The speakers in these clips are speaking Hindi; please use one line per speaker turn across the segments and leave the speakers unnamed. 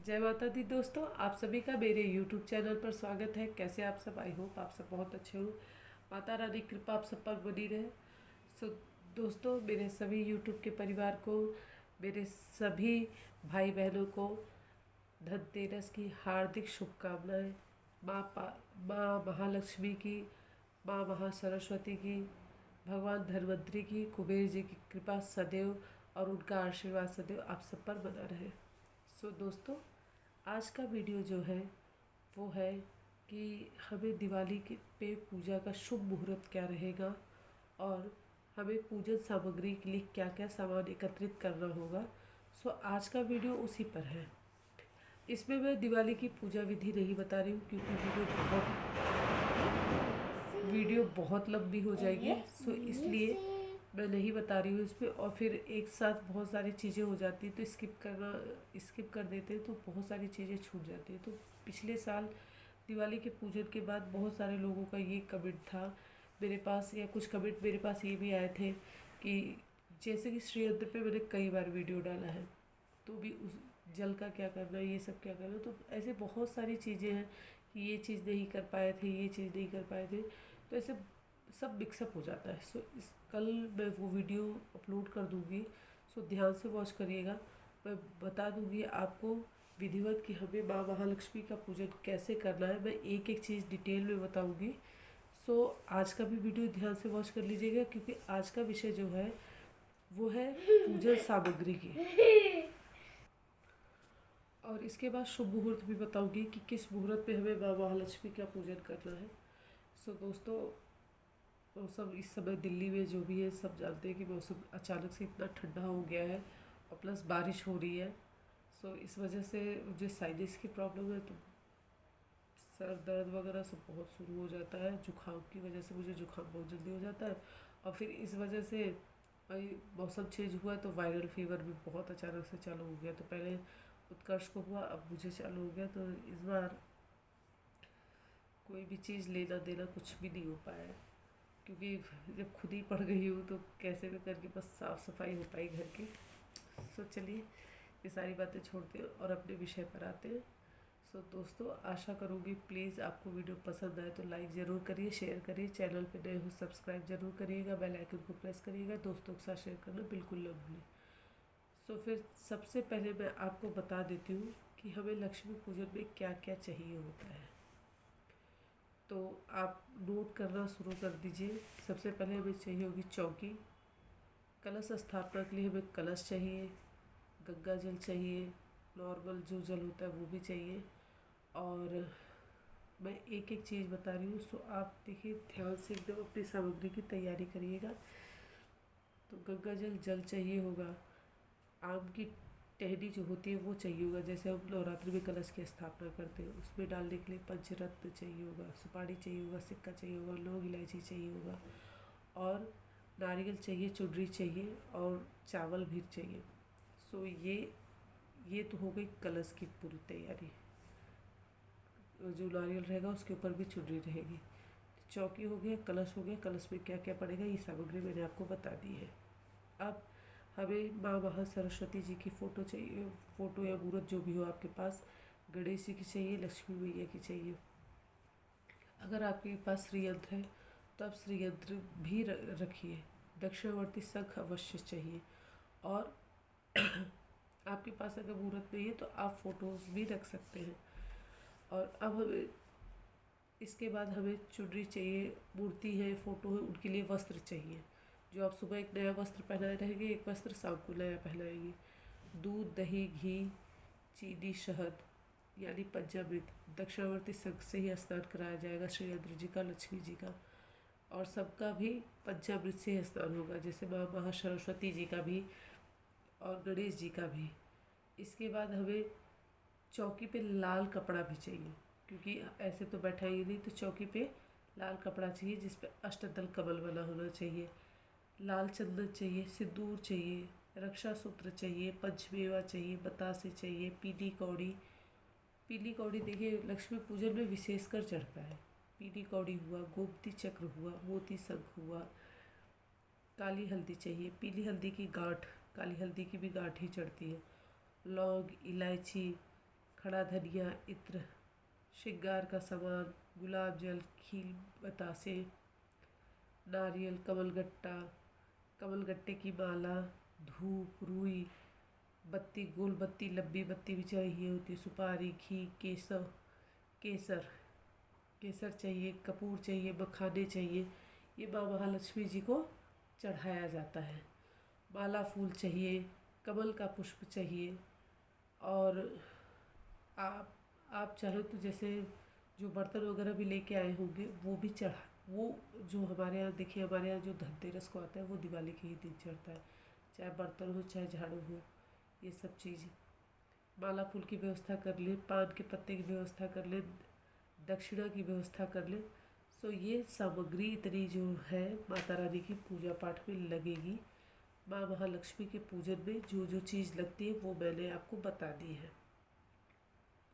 जय माता दी दोस्तों, आप सभी का मेरे YouTube चैनल पर स्वागत है। कैसे आप सब? आई होप आप सब बहुत अच्छे हो। माता रानी की कृपा आप सब पर बनी रहे। सो दोस्तों, मेरे सभी YouTube के परिवार को, मेरे सभी भाई बहनों को धनतेरस की हार्दिक शुभकामनाएं। माँ महालक्ष्मी की, माँ महासरस्वती की, भगवान धन्वंतरी की, कुबेर जी की कृपा सदैव और उनका आशीर्वाद सदैव आप सब पर बना रहे। सो दोस्तों, आज का वीडियो जो है वो है कि हमें दिवाली के पे पूजा का शुभ मुहूर्त क्या रहेगा और हमें पूजन सामग्री के लिए क्या क्या सामान एकत्रित करना होगा। सो आज का वीडियो उसी पर है। इसमें मैं दिवाली की पूजा विधि नहीं बता रही हूँ क्योंकि वीडियो बहुत लंबी हो जाएगी। सो इसलिए मैं नहीं बता रही हूँ इसमें, और फिर एक साथ बहुत सारी चीज़ें हो जाती हैं तो स्किप कर देते हैं तो बहुत सारी चीज़ें छूट जाती हैं। तो पिछले साल दिवाली के पूजन के बाद बहुत सारे लोगों का ये कमेंट था मेरे पास, या कुछ कमेंट मेरे पास ये भी आए थे कि जैसे कि श्री यंत्र पे मैंने कई बार वीडियो डाला है तो भी उस जल का क्या करना, ये सब क्या करना। तो ऐसे बहुत सारी चीज़ें हैं कि ये चीज़ नहीं कर पाए थे, ये चीज़ नहीं कर पाए थे, तो ऐसे सब मिक्सअप हो जाता है। सो इस कल मैं वो वीडियो अपलोड कर दूँगी। सो ध्यान से वॉच करिएगा। मैं बता दूँगी आपको विधिवत कि हमें माँ महालक्ष्मी का पूजन कैसे करना है। मैं एक एक चीज़ डिटेल में बताऊँगी। सो आज का भी वीडियो ध्यान से वॉच कर लीजिएगा क्योंकि आज का विषय जो है वो है पूजन सामग्री की, और इसके बाद शुभ मुहूर्त भी बताऊंगी कि किस मुहूर्त पे हमें माँ महालक्ष्मी का पूजन करना है। सो दोस्तों, मौसम इस समय दिल्ली में जो भी है सब जानते हैं कि मौसम अचानक से इतना ठंडा हो गया है और प्लस बारिश हो रही है। सो इस वजह से मुझे साइनस की प्रॉब्लम है, तो सर दर्द वगैरह सब बहुत शुरू हो जाता है। जुकाम की वजह से मुझे जुकाम बहुत जल्दी हो जाता है, और फिर इस वजह से भाई मौसम चेंज हुआ तो वायरल फीवर भी बहुत अचानक से चालू हो गया। तो पहले उत्कर्ष को हुआ, अब मुझे चालू हो गया। तो इस बार कोई भी चीज़ लेना देना कुछ भी नहीं हो पाया है क्योंकि जब खुद ही पड़ गई हूँ तो कैसे भी करके बस साफ़ सफाई हो पाई घर की। सो चलिए ये सारी बातें छोड़ते हैं और अपने विषय पर आते हैं। सो दोस्तों, आशा करूँगी प्लीज़ आपको वीडियो पसंद आए तो लाइक ज़रूर करिए, शेयर करिए, चैनल पे नए हो सब्सक्राइब जरूर करिएगा, बेल आइकन को प्रेस करिएगा, दोस्तों के साथ शेयर करना बिल्कुल न भूलें। सो फिर सबसे पहले मैं आपको बता देती हूँ कि हमें लक्ष्मी पूजन में क्या क्या चाहिए होता है। तो आप नोट करना शुरू कर दीजिए। सबसे पहले हमें चाहिए होगी चौकी। कलश स्थापना के लिए हमें कलश चाहिए, गंगा जल चाहिए, नॉर्मल जो जल होता है वो भी चाहिए। और मैं एक एक चीज़ बता रही हूँ, सो आप देखिए ध्यान से एकदम अपनी सामग्री की तैयारी करिएगा। तो गंगा जल चाहिए होगा, आम की टहनी जो होती है वो चाहिए होगा, जैसे हम नवरात्रि में कलश की स्थापना करते हैं उसमें डालने के लिए पंचरत्न चाहिए होगा, सुपारी चाहिए होगा, सिक्का चाहिए होगा, लौंग इलायची चाहिए होगा, और नारियल चाहिए, चुनरी चाहिए, और चावल भी चाहिए। सो ये तो हो गई कलश की पूरी तैयारी। जो नारियल रहेगा उसके ऊपर भी चुनरी रहेगी। चौकी हो गया, कलश हो गया। कलश में क्या क्या पड़ेगा ये सामग्री मैंने आपको बता दी है। अब हमें माँ महासरस्वती जी की फ़ोटो चाहिए, फ़ोटो या मूर्त जो भी हो आपके पास। गणेश जी की चाहिए, लक्ष्मी मैया की चाहिए। अगर आपके पास श्री यंत्र है तो आप श्री यंत्र भी रखिए। दक्षिणावर्ती शंख अवश्य चाहिए। और आपके पास अगर मूर्त नहीं है तो आप फ़ोटोज़ भी रख सकते हैं। और अब हमें इसके बाद हमें चुनरी चाहिए, मूर्ति है, फ़ोटो है, उनके लिए वस्त्र चाहिए। जो आप सुबह एक नया वस्त्र पहनाए रहेंगे, एक वस्त्र शाम को नया पहनाएंगे। दूध, दही, घी, चीनी, शहद यानी पंचामृत, दक्षिणावर्ती शंख से ही स्नान कराया जाएगा श्री यंत्र जी का, लक्ष्मी जी का, और सबका भी पंचामृत से ही स्नान होगा, जैसे माँ महासरस्वती जी का भी और गणेश जी का भी। इसके बाद हमें चौकी पे लाल कपड़ा भी चाहिए क्योंकि ऐसे तो बैठाएंगे नहीं, तो चौकी पे लाल कपड़ा चाहिए जिस पे अष्टदल कमल बना होना चाहिए। लाल चंदन चाहिए, सिंदूर चाहिए, रक्षा सूत्र चाहिए, पंचमेवा चाहिए, बतासे चाहिए, पीली कौड़ी। पीली कौड़ी देखिए लक्ष्मी पूजन में विशेषकर चढ़ता है। पीली कौड़ी हुआ, गोमती चक्र हुआ, मोती शंख हुआ। काली हल्दी चाहिए, पीली हल्दी की गांठ, काली हल्दी की भी गांठ ही चढ़ती है। लौंग, इलायची, खड़ा धनिया, इत्र, श्रृंगार का सामान, गुलाब जल, खील, बतासे, नारियल, कमलगट्टा, कमलगट्टे की माला, धूप, रुई, बत्ती, गोल बत्ती, लंबी बत्ती भी चाहिए होती, सुपारी, घी, केसर केसर चाहिए, कपूर चाहिए, मखाने चाहिए। ये माँ महालक्ष्मी जी को चढ़ाया जाता है। माला फूल चाहिए, कमल का पुष्प चाहिए। और आप चाहे तो जैसे जो बर्तन वगैरह भी लेके आए होंगे वो जो हमारे यहाँ देखिए, हमारे यहाँ जो धनतेरस को आता है वो दिवाली के ही दिन चढ़ता है, चाहे बर्तन हो चाहे झाड़ू हो, ये सब चीज़। माला फूल की व्यवस्था कर ले, पान के पत्ते की व्यवस्था कर ले, दक्षिणा की व्यवस्था कर ले। सो ये सामग्री इतनी जो है माता रानी की पूजा पाठ में लगेगी। माँ महालक्ष्मी के पूजन में जो जो चीज़ लगती है वो मैंने आपको बता दी है।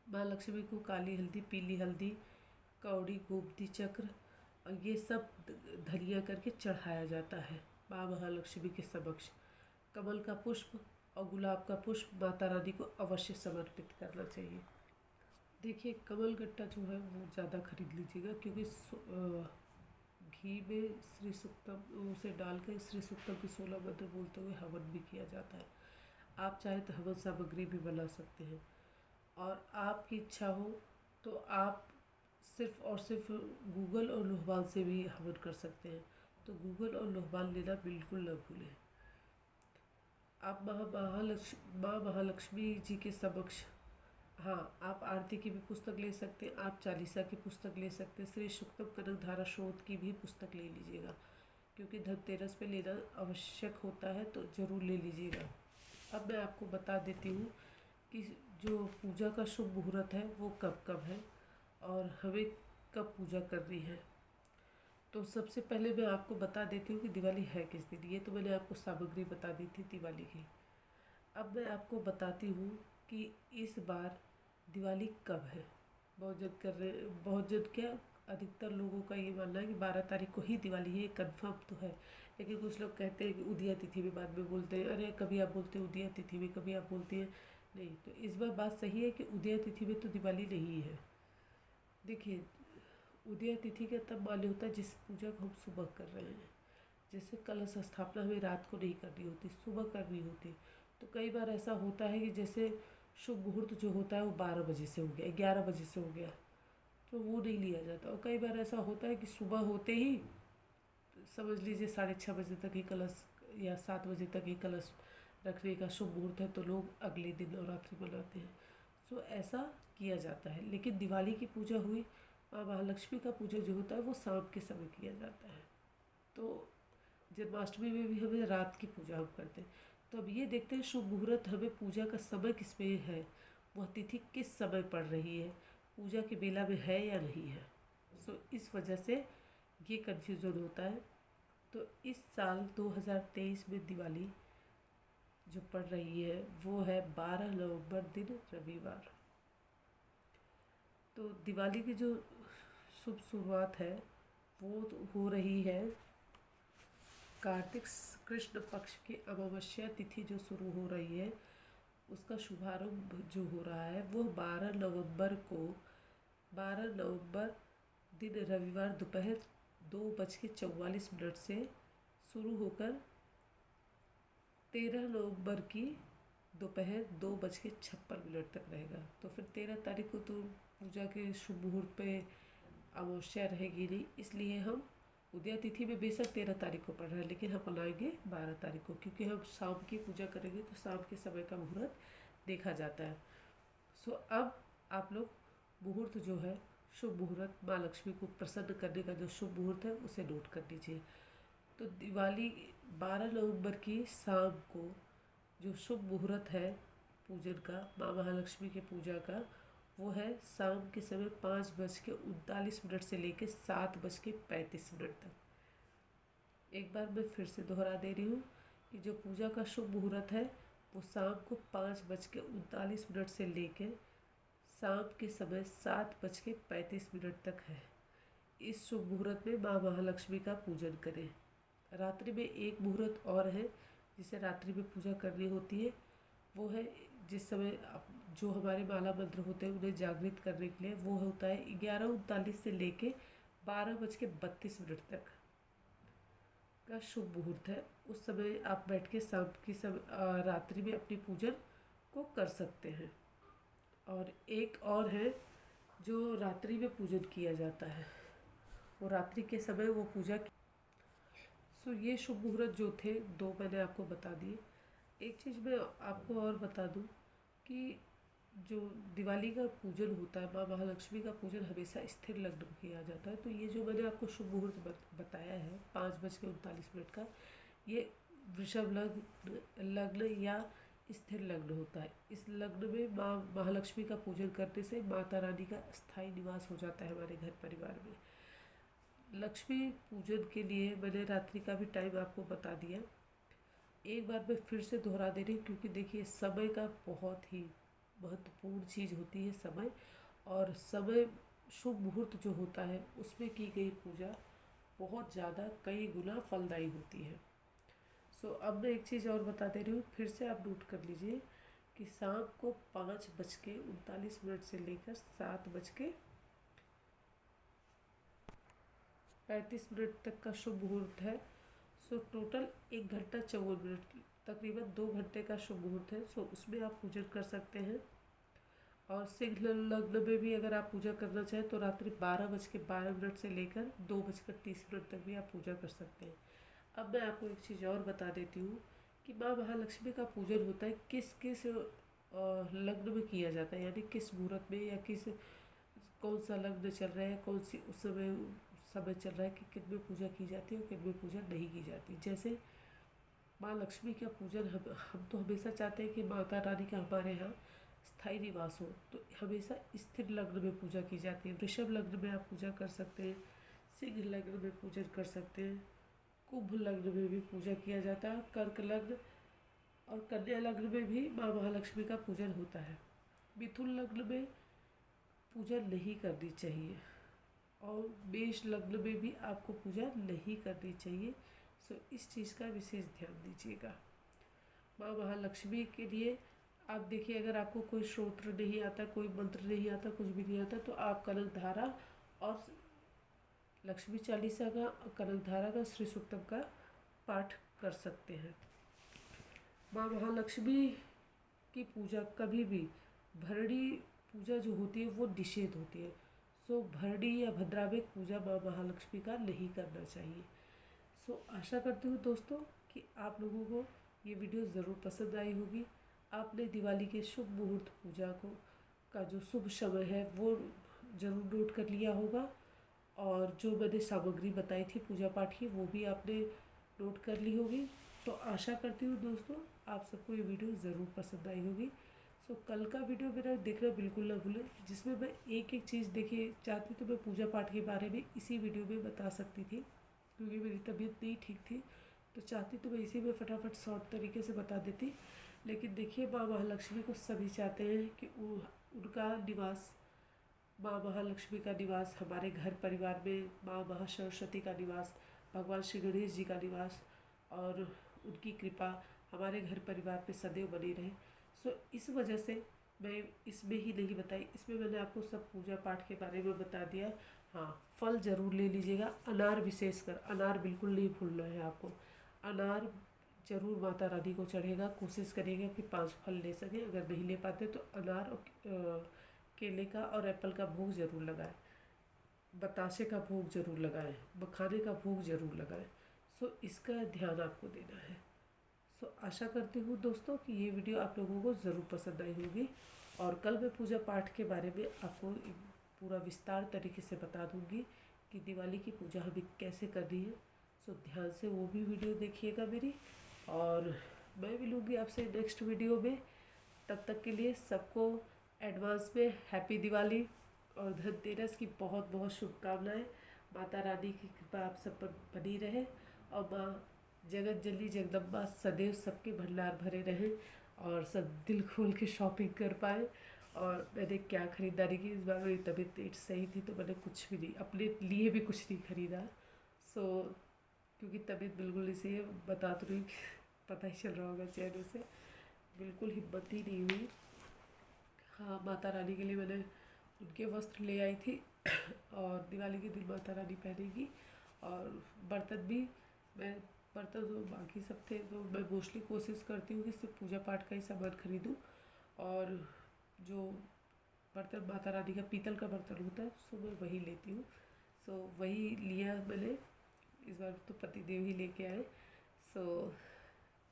माँ लक्ष्मी को काली हल्दी, पीली हल्दी, कौड़ी, गोमती चक्र और ये सब धनिया करके चढ़ाया जाता है माँ महालक्ष्मी के समक्ष। कमल का पुष्प और गुलाब का पुष्प माता रानी को अवश्य समर्पित करना चाहिए। देखिए, कमल गट्टा जो है वो ज़्यादा खरीद लीजिएगा, क्योंकि घी में श्री सूक्तम उसे डालकर श्री सूक्तम के 16 मंत्र बोलते हुए हवन भी किया जाता है। आप चाहे तो हवन सामग्री भी बना सकते हैं, और आपकी इच्छा हो तो आप सिर्फ और सिर्फ गूगल और लोहबान से भी हवन कर सकते हैं। तो गूगल और लोहबान लेना बिल्कुल न भूलें। आप माँ महालक्ष्मी जी के समक्ष, हाँ, आप आरती की भी पुस्तक ले सकते हैं, आप चालीसा की पुस्तक ले सकते हैं, श्री सूक्तम कनक धारा शोध की भी पुस्तक ले लीजिएगा, क्योंकि धनतेरस पे लेना आवश्यक होता है, तो ज़रूर ले लीजिएगा। अब मैं आपको बता देती हूँ कि जो पूजा का शुभ मुहूर्त है वो कब कब है और हमें कब पूजा करनी है। तो सबसे पहले मैं आपको बता देती हूँ कि दिवाली है किस दिन। ये तो मैंने आपको सामग्री बता दी थी दिवाली की। अब मैं आपको बताती हूँ कि इस बार दिवाली कब है। बहुत जन क्या, अधिकतर लोगों का ये मानना है कि 12 तारीख को ही दिवाली है, ये कन्फर्म तो है। लेकिन कुछ लोग कहते हैं कि उदया तिथि में बाद में बोलते हैं, अरे कभी आप बोलते हैं उदया तिथि में, कभी आप बोलते हैं नहीं। तो इस बार बात सही है कि उदया तिथि में तो दिवाली नहीं है। देखिए, उदया तिथि का तब मान्य होता है जिस पूजा को हम सुबह कर रहे हैं। जैसे कलश स्थापना हमें रात को नहीं करनी होती, सुबह करनी होती। तो कई बार ऐसा होता है कि जैसे शुभ मुहूर्त जो होता है वो 12 बजे से हो गया, 11 बजे से हो गया, तो वो नहीं लिया जाता। और कई बार ऐसा होता है कि सुबह होते ही समझ लीजिए 6:30 बजे तक ही कलश या 7 बजे तक ही कलश रखने का शुभ मुहूर्त है, तो लोग अगले दिन नवरात्रि मनाते हैं। सो ऐसा किया जाता है। लेकिन दिवाली की पूजा हुई, माँ महालक्ष्मी का पूजा जो होता है वो शाम के समय किया जाता है। तो जन्माष्टमी में भी हमें रात की पूजा हम करते हैं। तो अब ये देखते हैं शुभ मुहूर्त हमें पूजा का समय किस में है, वह तिथि किस समय पड़ रही है, पूजा के बेला में है या नहीं है। सो इस वजह से ये कन्फ्यूज़न होता है। तो इस साल 2023 में दिवाली जो पड़ रही है वो है 12 नवंबर दिन रविवार। तो दिवाली की जो शुभ शुरुआत है वो तो हो रही है कार्तिक कृष्ण पक्ष की अमावस्या तिथि जो शुरू हो रही है, उसका शुभारंभ जो हो रहा है वो 12 नवंबर दिन रविवार दोपहर 2:44 से शुरू होकर 13 नवंबर की दोपहर 2:56 तक रहेगा। तो फिर 13 तारीख को तो पूजा के शुभ मुहूर्त पे अमावस्या रहेगी नहीं, इसलिए हम उदया तिथि में बेशक 13 तारीख को पड़ रहा है, लेकिन हम मनाएंगे 12 तारीख को, क्योंकि हम शाम की पूजा करेंगे तो शाम के समय का मुहूर्त देखा जाता है। सो अब आप लोग मुहूर्त जो है, शुभ मुहूर्त, माँ लक्ष्मी को प्रसन्न करने का जो शुभ मुहूर्त है उसे नोट कर लीजिए। तो दिवाली 12 नवंबर की शाम को जो शुभ मुहूर्त है पूजन का, माँ महालक्ष्मी के पूजा का, वो है शाम के समय 5:39 से लेकर 7:35 तक। एक बार मैं फिर से दोहरा दे रही हूँ कि जो पूजा का शुभ मुहूर्त है वो शाम को 5:39 से लेकर शाम के समय 7:35 तक है। इस शुभ मुहूर्त में माँ महालक्ष्मी का पूजन करें। रात्रि में एक मुहूर्त और है जिसे रात्रि में पूजा करनी होती है, वो है जिस समय जो हमारे माला मंत्र होते हैं उन्हें जागृत करने के लिए, वो होता है 11:39 से लेके 12:32 तक का शुभ मुहूर्त है। उस समय आप बैठ के शाम की रात्रि में अपनी पूजन को कर सकते हैं। और एक और है जो रात्रि में पूजन किया जाता है, वो रात्रि के समय वो पूजा ये शुभ मुहूर्त जो थे 2 मैंने आपको बता दिए। एक चीज़ मैं आपको और बता दूं कि जो दिवाली का पूजन होता है, माँ महालक्ष्मी का पूजन हमेशा स्थिर लग्न में किया जाता है। तो ये जो मैंने आपको शुभ मुहूर्त बताया है 5:39 का, ये वृषभ लग्न या स्थिर लग्न होता है। इस लग्न में माँ महालक्ष्मी का पूजन करने से माता रानी का स्थायी निवास हो जाता है हमारे घर परिवार में। लक्ष्मी पूजन के लिए मैंने रात्रि का भी टाइम आपको बता दिया। एक बार मैं फिर से दोहरा दे रही हूँ, क्योंकि देखिए समय का बहुत ही महत्वपूर्ण चीज़ होती है समय। और समय शुभ मुहूर्त जो होता है उसमें की गई पूजा बहुत ज़्यादा कई गुना फलदायी होती है। अब मैं एक चीज़ और बता दे रही हूँ, फिर से आप नोट कर लीजिए कि शाम को 5:39 से लेकर 7:35 तक का शुभ मुहूर्त है। टोटल 1 घंटा 54 मिनट, तकरीबन 2 घंटे का शुभ मुहूर्त है। उसमें आप पूजन कर सकते हैं। और सिंह लग्न में भी अगर आप पूजा करना चाहें तो रात्रि 12:12 से लेकर 2:30 तक भी आप पूजा कर सकते हैं। अब मैं आपको एक चीज़ और बता देती हूँ कि माँ महालक्ष्मी का पूजन होता है किस किस लग्न में किया जाता है, यानी किस मुहूर्त में, या कौन सा लग्न चल रहा है, कौन सी उस समय चल रहा है कि किन में पूजा की जाती है और किन में पूजा नहीं की जाती। जैसे माँ लक्ष्मी का पूजन हम तो हमेशा चाहते हैं कि माता रानी का हमारे यहाँ स्थायी निवास हो, तो हमेशा स्थिर लग्न में पूजा की जाती है। वृषभ लग्न में आप पूजा कर सकते हैं, सिंह लग्न में पूजन कर सकते हैं, कुंभ लग्न में भी पूजा किया जाता है, कर्क लग्न और कन्या लग्न में भी माँ महालक्ष्मी का पूजन होता है। मिथुन लग्न में पूजा नहीं करनी चाहिए और मेष लग्न में भी आपको पूजा नहीं करनी चाहिए। इस चीज़ का विशेष ध्यान दीजिएगा। माँ महालक्ष्मी के लिए आप देखिए, अगर आपको कोई श्रोत्र नहीं आता, कोई मंत्र नहीं आता, कुछ भी नहीं आता, तो आप कनकधारा और लक्ष्मी चालीसा का, कनकधारा का, श्री सूक्तम का पाठ कर सकते हैं। माँ महालक्ष्मी की पूजा कभी भी, भरणी पूजा जो होती है वो निषेध होती है। भरणी या भद्रावेक पूजा माँ महालक्ष्मी का नहीं करना चाहिए। आशा करती हूँ दोस्तों कि आप लोगों को ये वीडियो ज़रूर पसंद आई होगी। आपने दिवाली के शुभ मुहूर्त पूजा का जो शुभ समय है वो ज़रूर नोट कर लिया होगा, और जो मैंने सामग्री बताई थी पूजा पाठ की वो भी आपने नोट कर ली होगी। आशा करती हूँ दोस्तों आप सबको ये वीडियो ज़रूर पसंद आई होगी। कल का वीडियो मेरा देखना बिल्कुल ना भूलें, जिसमें मैं एक एक चीज़ देखिए चाहती तो मैं पूजा पाठ के बारे में इसी वीडियो में बता सकती थी, क्योंकि मेरी तबीयत नहीं ठीक थी, तो चाहती तो मैं इसी में फटाफट शॉर्ट तरीके से बता देती। लेकिन देखिए माँ महालक्ष्मी को सभी चाहते हैं कि उनका निवास, माँ महालक्ष्मी का निवास हमारे घर परिवार में, माँ महासरस्वती का निवास, भगवान श्री गणेश जी का निवास, और उनकी कृपा हमारे घर परिवार पे सदैव बनी रहे। इस वजह से मैं इसमें ही नहीं बताई, इसमें मैंने आपको सब पूजा पाठ के बारे में बता दिया। हाँ, फल ज़रूर ले लीजिएगा, अनार विशेषकर, अनार बिल्कुल नहीं भूलना है आपको। अनार ज़रूर माता रानी को चढ़ेगा, कोशिश करिएगा कि 5 फल ले सकें। अगर नहीं ले पाते तो अनार और केले का और एप्पल का भोग ज़रूर लगाएं, बतासे का भोग ज़रूर लगाएं, मखाने का भोग ज़रूर लगाएं। इसका ध्यान आपको देना है। आशा करती हूँ दोस्तों कि ये वीडियो आप लोगों को ज़रूर पसंद आई होगी, और कल मैं पूजा पाठ के बारे में आपको पूरा विस्तार तरीके से बता दूँगी कि दिवाली की पूजा हमें कैसे करनी है। ध्यान से वो भी वीडियो देखिएगा मेरी, और मैं मिलूँगी आपसे नेक्स्ट वीडियो में। तब तक के लिए सबको एडवांस में हैप्पी दिवाली और धनतेरस की बहुत बहुत शुभकामनाएँ। माता रानी की कृपा आप सब पर बनी रहे, और माँ जगत जननी जगदम्बा सदैव सबके भंडार भरे रहें, और सब दिल खोल के शॉपिंग कर पाए। और मैंने क्या ख़रीदारी की, इस बार मेरी तबीयत पेट सही थी तो मैंने कुछ भी नहीं, अपने लिए भी कुछ नहीं ख़रीदा। क्योंकि तबीयत बिल्कुल नहीं सही है, बता तो रही पता ही चल रहा होगा चेहरे से, बिल्कुल हिम्मत ही नहीं हुई। हाँ, माता रानी के लिए मैंने उनके वस्त्र ले आई थी और दिवाली के दिन माता रानी पहनेगी। और बर्तन भी मैं बर्तन तो बाकी सब थे, तो मैं मोस्टली कोशिश करती हूँ कि सिर्फ पूजा पाठ का ही सामान खरीदूँ। और जो बर्तन माता रानी का पीतल का बर्तन होता है सो मैं वही लेती हूँ। सो वही लिया मैंने इस बार, तो पतिदेव ही लेके आए। सो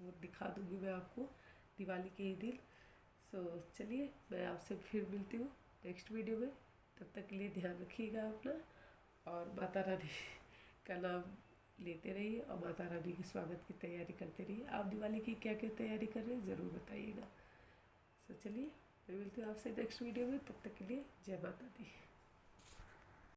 वो दिखा दूँगी मैं आपको दिवाली के ही दिन। सो चलिए, मैं आपसे फिर मिलती हूँ नेक्स्ट वीडियो में। तब तक के लिए ध्यान रखिएगा अपना, और माता रानी का नाम लेते रहिए और माता रानी के स्वागत की तैयारी करते रहिए। आप दिवाली की क्या क्या तैयारी कर रहे हैं ज़रूर बताइएगा। सो चलिए, मैं मिलती हूँ आपसे नेक्स्ट वीडियो में। तब तक के लिए जय माता दी।